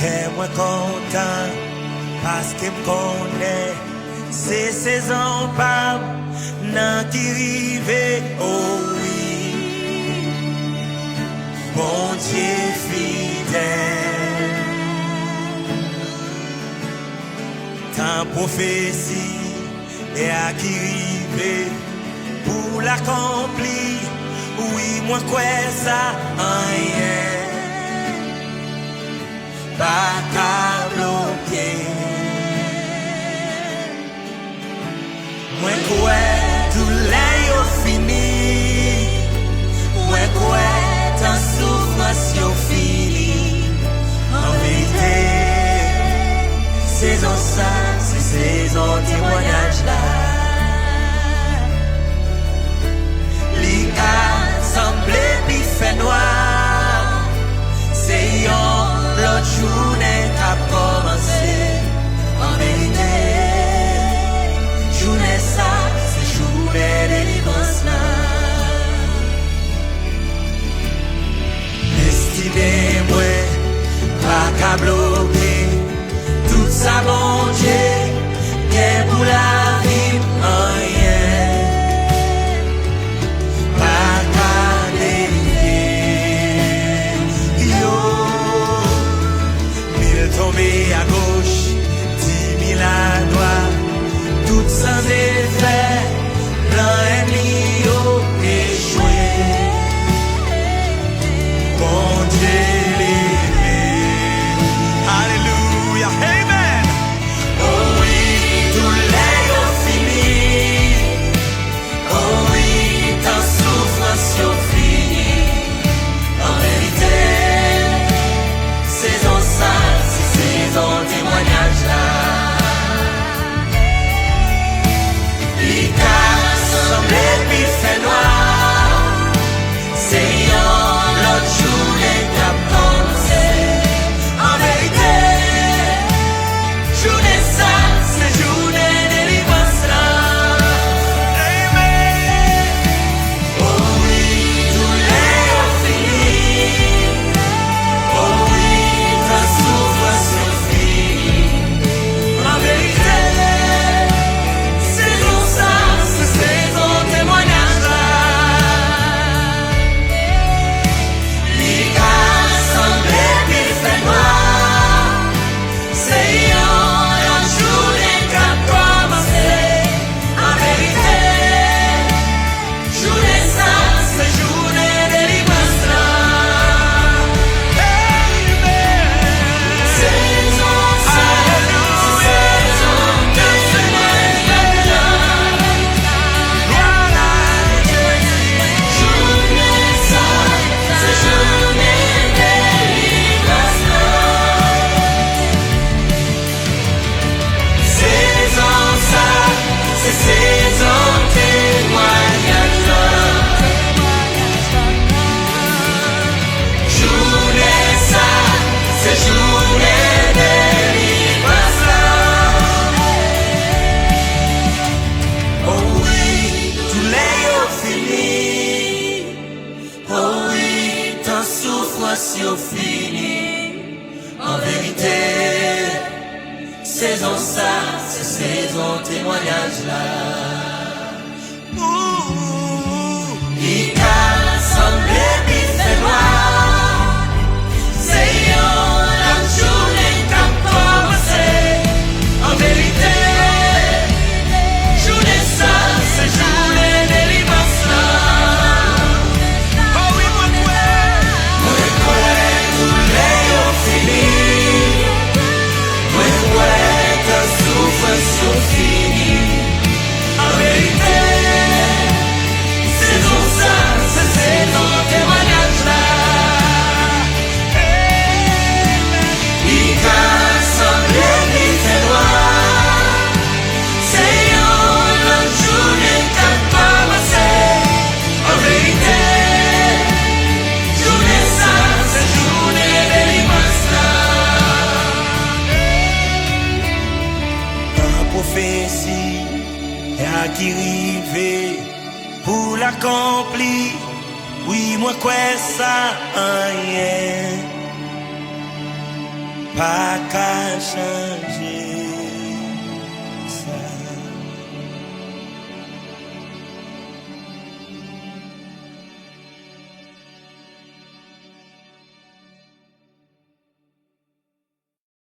Que moi content parce que me connaît c'est saison pas nan qui rive oh oui bon Dieu fidèle ta prophétie est à qui rive pour l'accomplir oui moi quoi ça rien pas qu'à bloquer. Moi quoi tout l'air fini. Moi quoi ta souffrance yo fini. En vérité, saison ça, c'est saison témoignage là. Li a semblé mi fait noir. C'est yon l'autre journée qu'a commencé. En vérité, journée ça, c'est journée délivrance là. Estimez-moi, pas qu'à bloquer. Tout ça, mon Dieu, qu'est pour la vie, rien. Pas qu'à délivrer. Yo. Tomber à gauche, 10 000 à droite, tout sans effet, plein ennemi échoué. Bon Dieu l'élevé. Alléluia, amen. Oh oui, tout l'est fini. Oh oui, ta souffrance est finie. En vérité, saison ça. Saison témoignage là. Les cas semblent puis fait noir. C'est l'autre journée qu'a commencé. En vérité, journée ça, c'est journée délivrance là. Amen. Oh oui, tout l'est fini. Oh oui, ta souffrance. En vérité, saison ça, c'est saison témoignage là. Il a semblé puis fait noir. C'est la journée qu'a commencé. En vérité, journée ça, c'est journée délivrance là. Oh oui, moi quoi, tout l'est fini. Moi quoi, ta souffrance finie. En vérité, saison ça, c'est saison témoignage là. Il a semblé ni fait noir. C'est la journée qu'a commencé. En vérité, journée ça, c'est journée délivrance là. La prophétie est à qui rive pour l'accomplir. Oui, moi quoi ça rien. pas qu'à changer.